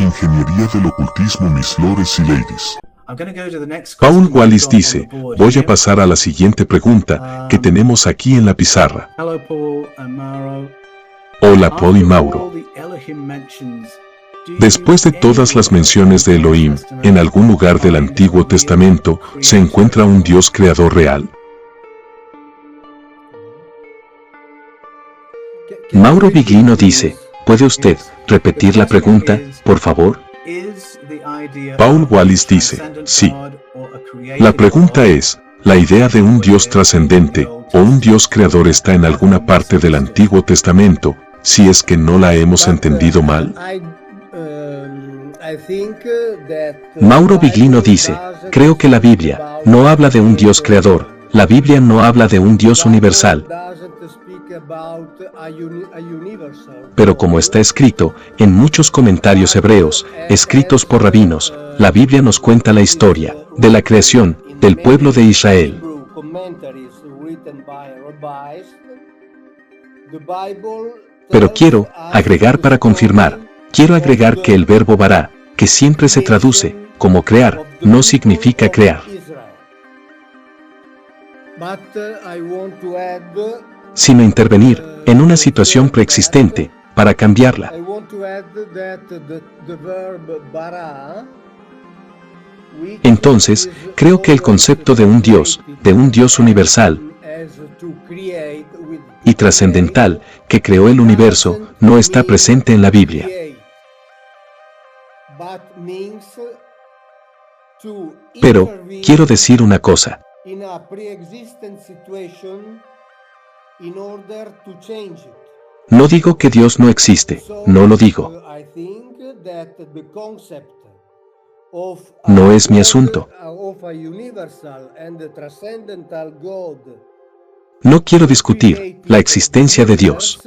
Ingeniería del ocultismo, mis lores y ladies. Paul Wallis dice, voy a pasar a la siguiente pregunta que tenemos aquí en la pizarra. Hola Paul y Mauro. Después de todas las menciones de Elohim, en algún lugar del Antiguo Testamento, ¿se encuentra un Dios creador real? Mauro Viglino dice, ¿puede usted repetir la pregunta, por favor? Paul Wallis dice, sí. La pregunta es, ¿la idea de un Dios trascendente o un Dios creador está en alguna parte del Antiguo Testamento, si es que no la hemos entendido mal? Mauro Viglino dice, creo que la Biblia no habla de un Dios creador, la Biblia no habla de un Dios universal. Pero como está escrito en muchos comentarios hebreos, escritos por rabinos, la Biblia nos cuenta la historia de la creación del pueblo de Israel. Pero quiero agregar para confirmar, quiero agregar que el verbo bara, que siempre se traduce como crear, no significa crear, sino intervenir en una situación preexistente para cambiarla. Entonces, creo que el concepto de un Dios universal y trascendental que creó el universo no está presente en la Biblia. Pero, quiero decir una cosa. No digo que Dios no existe, no lo digo. No es mi asunto. No quiero discutir la existencia de Dios.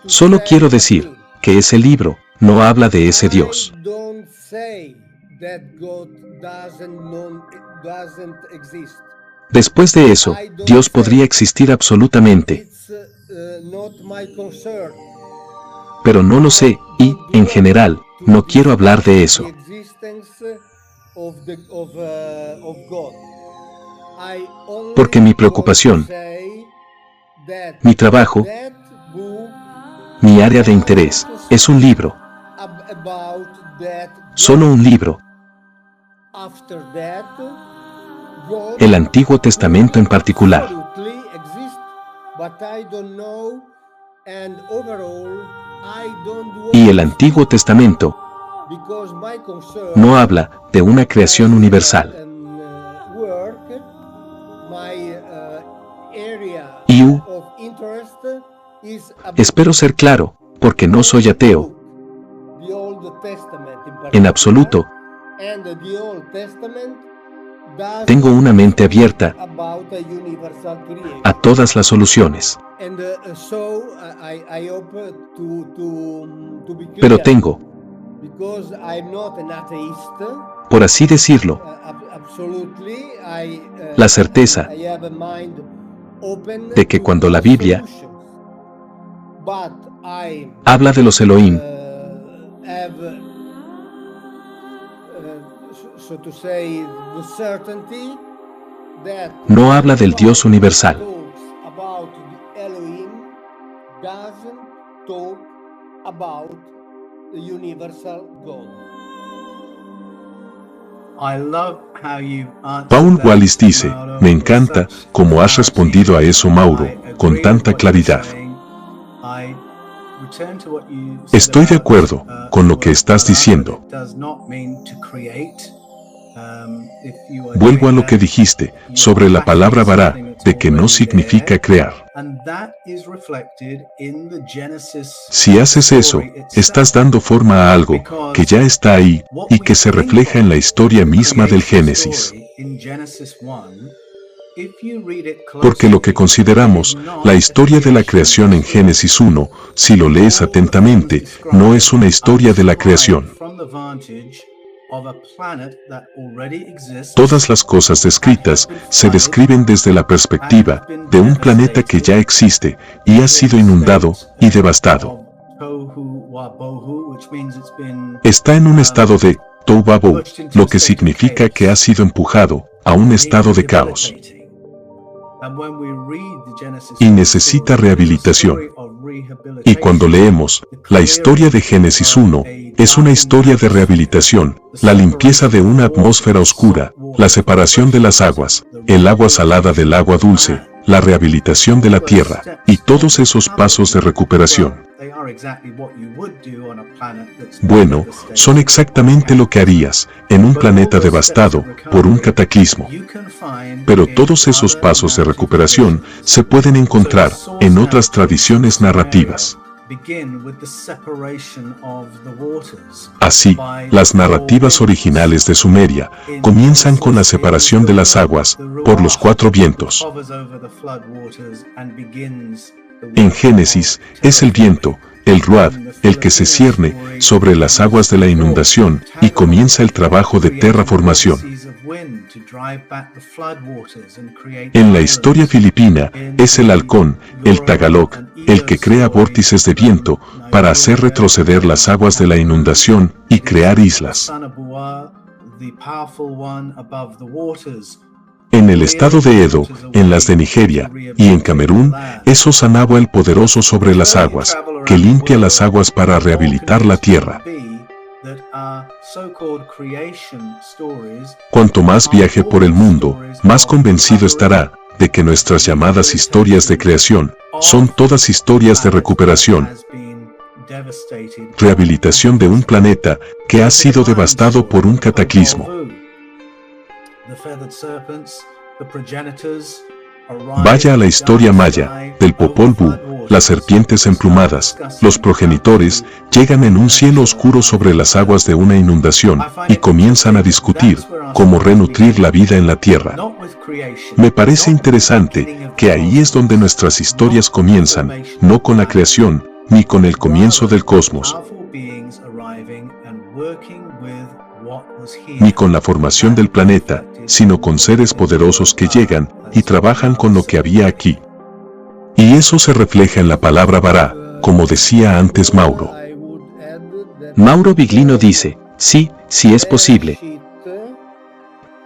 Solo quiero decir que ese libro no habla de ese Dios. Después de eso, Dios podría existir absolutamente. Pero no lo sé, y, en general, no quiero hablar de eso. Porque mi preocupación, mi trabajo, mi área de interés, es un libro. Solo un libro. El Antiguo Testamento en particular. Y el Antiguo Testamento no habla de una creación universal. Y espero ser claro, porque no soy ateo. En absoluto. Tengo una mente abierta a todas las soluciones. Pero tengo, por así decirlo, la certeza de que cuando la Biblia habla de los Elohim, no habla del Dios universal. Paul Wallis dice, me encanta cómo has respondido a eso, Mauro, con tanta claridad. Estoy de acuerdo con lo que estás diciendo. Vuelvo a lo que dijiste sobre la palabra bara, de que no significa crear. Si haces eso, estás dando forma a algo que ya está ahí y que se refleja en la historia misma del Génesis. Porque lo que consideramos la historia de la creación en Génesis 1, si lo lees atentamente, no es una historia de la creación. Todas las cosas descritas se describen desde la perspectiva de un planeta que ya existe y ha sido inundado y devastado. Está en un estado de tohu vabohu, lo que significa que ha sido empujado a un estado de caos y necesita rehabilitación. Y cuando leemos la historia de Génesis 1, es una historia de rehabilitación, la limpieza de una atmósfera oscura, la separación de las aguas, el agua salada del agua dulce, la rehabilitación de la tierra, y todos esos pasos de recuperación. Bueno, son exactamente lo que harías en un planeta devastado por un cataclismo. Pero todos esos pasos de recuperación se pueden encontrar en otras tradiciones narrativas. Así, las narrativas originales de Sumeria comienzan con la separación de las aguas por los 4 vientos. En Génesis, es el viento, el Ruad, el que se cierne sobre las aguas de la inundación y comienza el trabajo de terraformación. En la historia filipina, es el halcón, el Tagalog, el que crea vórtices de viento para hacer retroceder las aguas de la inundación y crear islas. En el estado de Edo, en las de Nigeria y en Camerún, es Osanagua el poderoso sobre las aguas, que limpia las aguas para rehabilitar la tierra. Cuanto más viaje por el mundo, más convencido estará de que nuestras llamadas historias de creación son todas historias de recuperación, rehabilitación de un planeta que ha sido devastado por un cataclismo. Vaya a la historia maya, del Popol Vuh, las serpientes emplumadas, los progenitores, llegan en un cielo oscuro sobre las aguas de una inundación, y comienzan a discutir cómo renutrir la vida en la tierra. Me parece interesante que ahí es donde nuestras historias comienzan, no con la creación, ni con el comienzo del cosmos, ni con la formación del planeta, sino con seres poderosos que llegan y trabajan con lo que había aquí. Y eso se refleja en la palabra Bará, como decía antes Mauro. Mauro Biglino dice, sí es posible.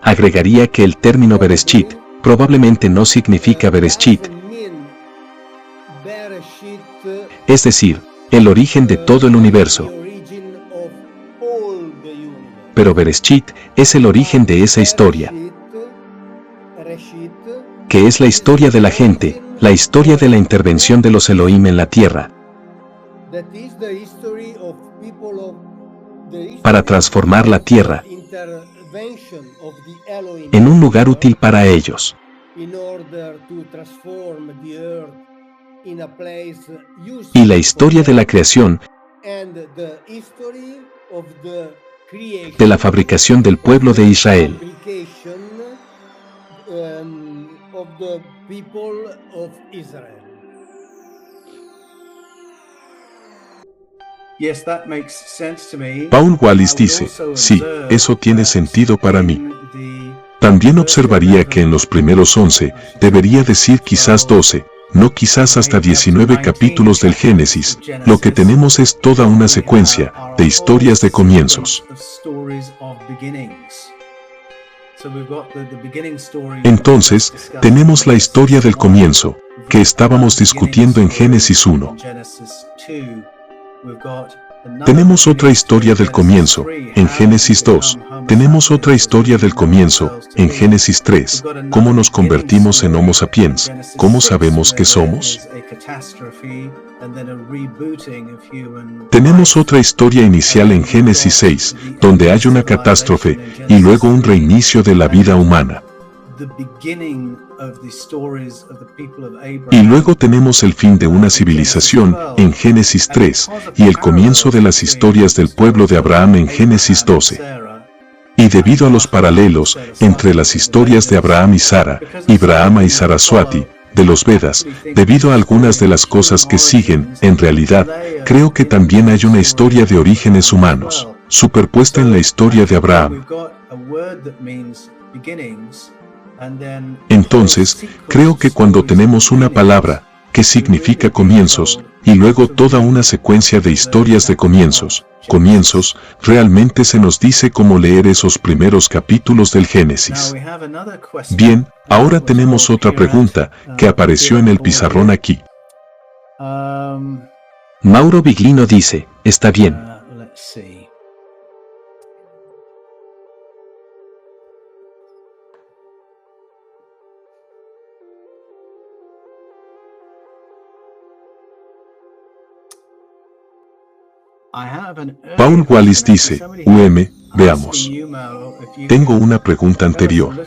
Agregaría que el término Bereshit probablemente no significa Bereshit, es decir, el origen de todo el universo. Pero Bereshit es el origen de esa historia, que es la historia de la gente, la historia de la intervención de los Elohim en la tierra, para transformar la tierra en un lugar útil para ellos. Y la historia de la creación, de la fabricación del pueblo de Israel. Paul Wallis dice, sí, eso tiene sentido para mí. También observaría que en los primeros 11, debería decir quizás 12, no quizás hasta 19 capítulos del Génesis, lo que tenemos es toda una secuencia de historias de comienzos. Entonces, tenemos la historia del comienzo, que estábamos discutiendo en Génesis 1. Tenemos otra historia del comienzo, en Génesis 2. Tenemos otra historia del comienzo, en Génesis 3. ¿Cómo nos convertimos en Homo sapiens? ¿Cómo sabemos que somos? Tenemos otra historia inicial en Génesis 6, donde hay una catástrofe, y luego un reinicio de la vida humana. Y luego tenemos el fin de una civilización en Génesis 3 y el comienzo de las historias del pueblo de Abraham en Génesis 12. Y debido a los paralelos entre las historias de Abraham y Sara, y Brahma y Saraswati, de los Vedas, debido a algunas de las cosas que siguen, en realidad, creo que también hay una historia de orígenes humanos, superpuesta en la historia de Abraham. Entonces, creo que cuando tenemos una palabra, que significa comienzos, y luego toda una secuencia de historias de comienzos. Realmente se nos dice cómo leer esos primeros capítulos del Génesis. Bien, ahora tenemos otra pregunta que apareció en el pizarrón aquí. Mauro Biglino dice, está bien. Paul Wallis dice, veamos. Tengo una pregunta anterior.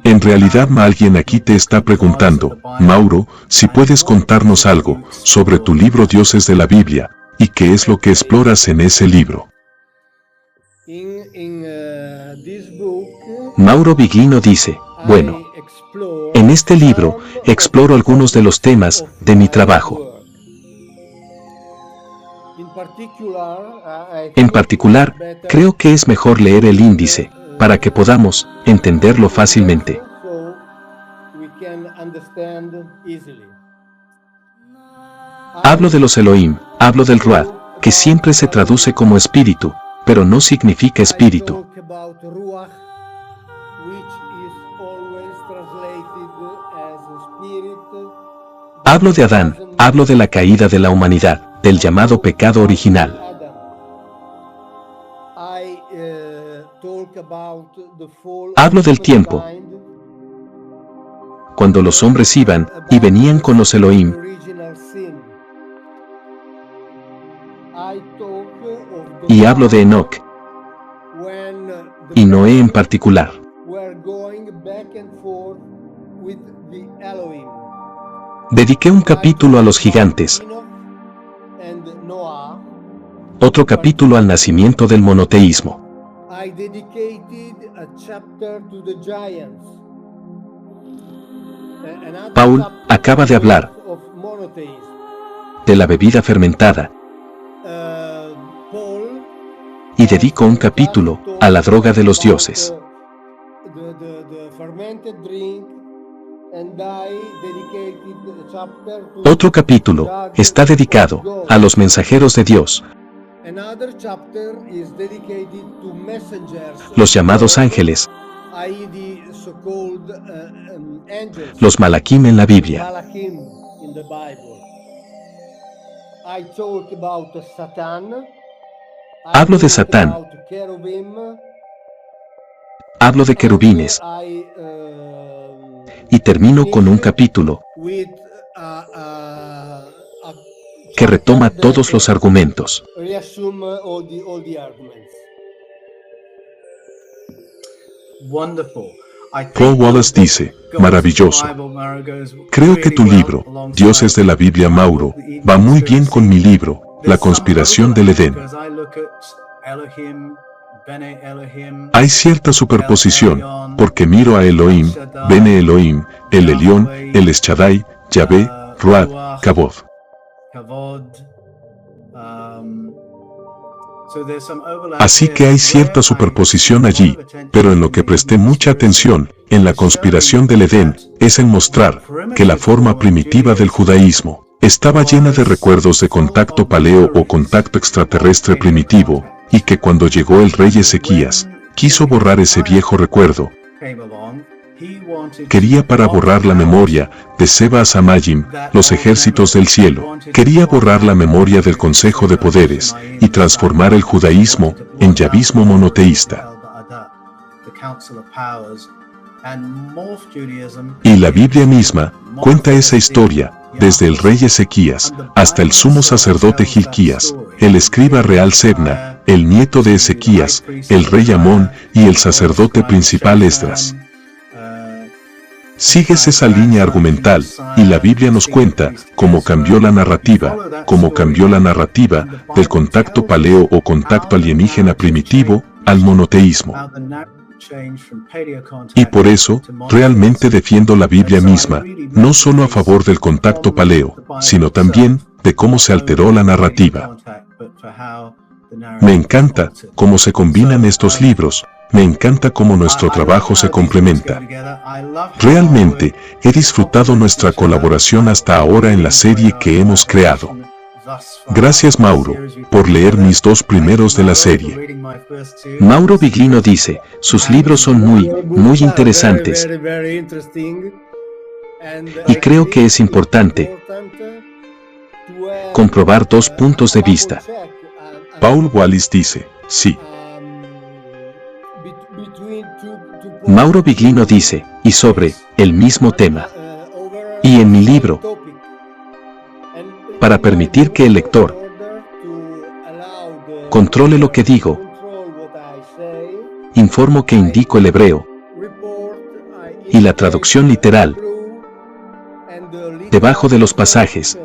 En realidad alguien aquí te está preguntando, Mauro, si puedes contarnos algo sobre tu libro Dioses de la Biblia, y qué es lo que exploras en ese libro. Mauro Biglino dice, bueno, en este libro exploro algunos de los temas de mi trabajo. En particular, creo que es mejor leer el índice, para que podamos entenderlo fácilmente. Hablo de los Elohim, hablo del Ruach, que siempre se traduce como espíritu, pero no significa espíritu. Hablo de Adán, hablo de la caída de la humanidad, del llamado pecado original. Hablo del tiempo, cuando los hombres iban y venían con los Elohim. Y hablo de Enoch y Noé en particular. Dediqué un capítulo a los gigantes, otro capítulo al nacimiento del monoteísmo. Paul acaba de hablar de la bebida fermentada y dedico un capítulo a la droga de los dioses. Otro capítulo está dedicado a los mensajeros de Dios, los llamados ángeles, los malaquim en la Biblia. Hablo de Satán, hablo de querubines, y termino con un capítulo que retoma todos los argumentos. Paul Wallis dice, maravilloso. Creo que tu libro, Dioses de la Biblia, Mauro, va muy bien con mi libro, La conspiración del Edén. Hay cierta superposición, porque miro a Elohim, Bene Elohim, el Elión, el Eschadai, Yahvé, Ruach, Kabod. Así que hay cierta superposición allí, pero en lo que presté mucha atención, en la conspiración del Edén, es en mostrar que la forma primitiva del judaísmo estaba llena de recuerdos de contacto paleo o contacto extraterrestre primitivo, y que cuando llegó el rey Ezequías, quiso borrar ese viejo recuerdo. Quería para borrar la memoria de Seba Samayim, los ejércitos del cielo. Quería borrar la memoria del Consejo de Poderes y transformar el judaísmo en yavismo monoteísta. Y la Biblia misma cuenta esa historia, desde el rey Ezequías hasta el sumo sacerdote Gilquías, el escriba real Sebna, el nieto de Ezequías, el rey Amón y el sacerdote principal Esdras. Sigues esa línea argumental, y la Biblia nos cuenta cómo cambió la narrativa del contacto paleo o contacto alienígena primitivo al monoteísmo. Y por eso, realmente defiendo la Biblia misma, no solo a favor del contacto paleo, sino también de cómo se alteró la narrativa. Me encanta cómo se combinan estos libros, Me encanta cómo nuestro trabajo se complementa. Realmente, he disfrutado nuestra colaboración hasta ahora en la serie que hemos creado. Gracias Mauro, por leer mis 2 primeros de la serie. Mauro Biglino dice, sus libros son muy interesantes. Y creo que es importante comprobar 2 puntos de vista. Paul Wallis dice, sí. Mauro Biglino dice, y sobre el mismo tema. Y en mi libro, para permitir que el lector controle lo que digo, informo que indico el hebreo y la traducción literal debajo de los pasajes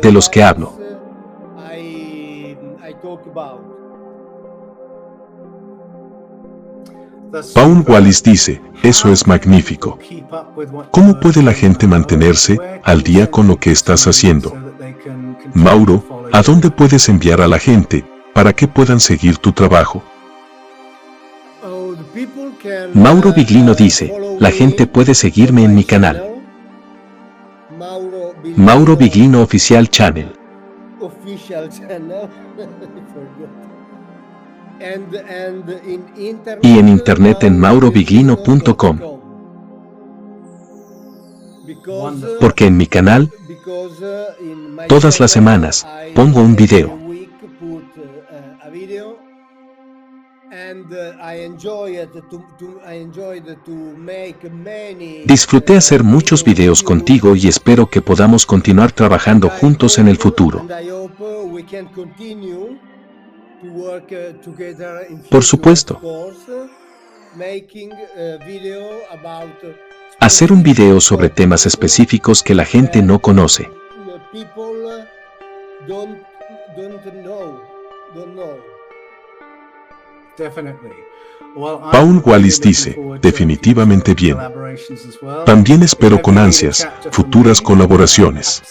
de los que hablo. Paul Wallis dice, eso es magnífico. ¿Cómo puede la gente mantenerse al día con lo que estás haciendo? Mauro, ¿a dónde puedes enviar a la gente para que puedan seguir tu trabajo? Mauro Biglino dice, la gente puede seguirme en mi canal. Mauro Biglino Official Channel. Y en internet en maurobiglino.com. Porque en mi canal, todas las semanas, pongo un video. Disfruté hacer muchos videos contigo y espero que podamos continuar trabajando juntos en el futuro. Por supuesto. Hacer un video sobre temas específicos que la gente no conoce. Paul Wallis dice, definitivamente bien. También espero con ansias futuras colaboraciones.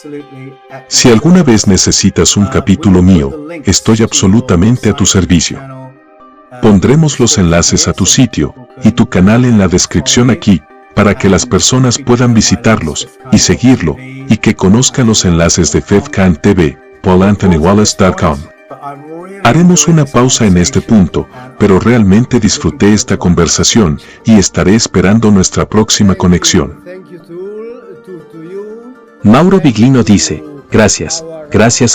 Si alguna vez necesitas un capítulo mío, estoy absolutamente a tu servicio. Pondremos los enlaces a tu sitio y tu canal en la descripción aquí, para que las personas puedan visitarlos y seguirlo, y que conozcan los enlaces de FedCan TV, paulanthonywallace.com. Haremos una pausa en este punto, pero realmente disfruté esta conversación y estaré esperando nuestra próxima conexión. Mauro Biglino dice, gracias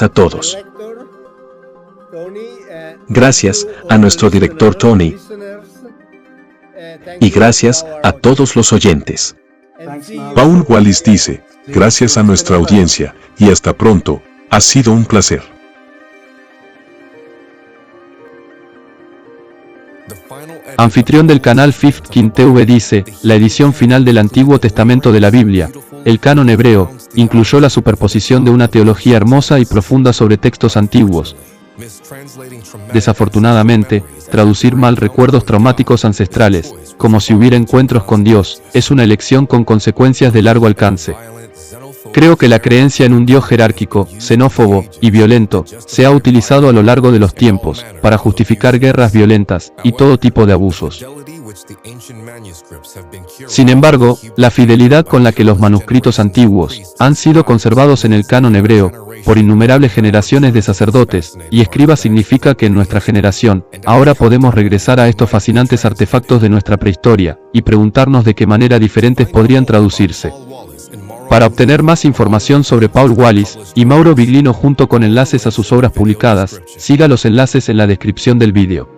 a todos. Gracias a nuestro director Tony. Y gracias a todos los oyentes. Paul Wallis dice, gracias a nuestra audiencia, y hasta pronto, ha sido un placer. Anfitrión del canal Fifth TV dice, la edición final del Antiguo Testamento de la Biblia, el canon hebreo, incluyó la superposición de una teología hermosa y profunda sobre textos antiguos. Desafortunadamente, traducir mal recuerdos traumáticos ancestrales, como si hubiera encuentros con Dios, es una elección con consecuencias de largo alcance. Creo que la creencia en un Dios jerárquico, xenófobo y violento se ha utilizado a lo largo de los tiempos para justificar guerras violentas y todo tipo de abusos. Sin embargo, la fidelidad con la que los manuscritos antiguos han sido conservados en el canon hebreo por innumerables generaciones de sacerdotes y escribas significa que en nuestra generación ahora podemos regresar a estos fascinantes artefactos de nuestra prehistoria y preguntarnos de qué manera diferentes podrían traducirse. Para obtener más información sobre Paul Wallis y Mauro Biglino junto con enlaces a sus obras publicadas, siga los enlaces en la descripción del vídeo.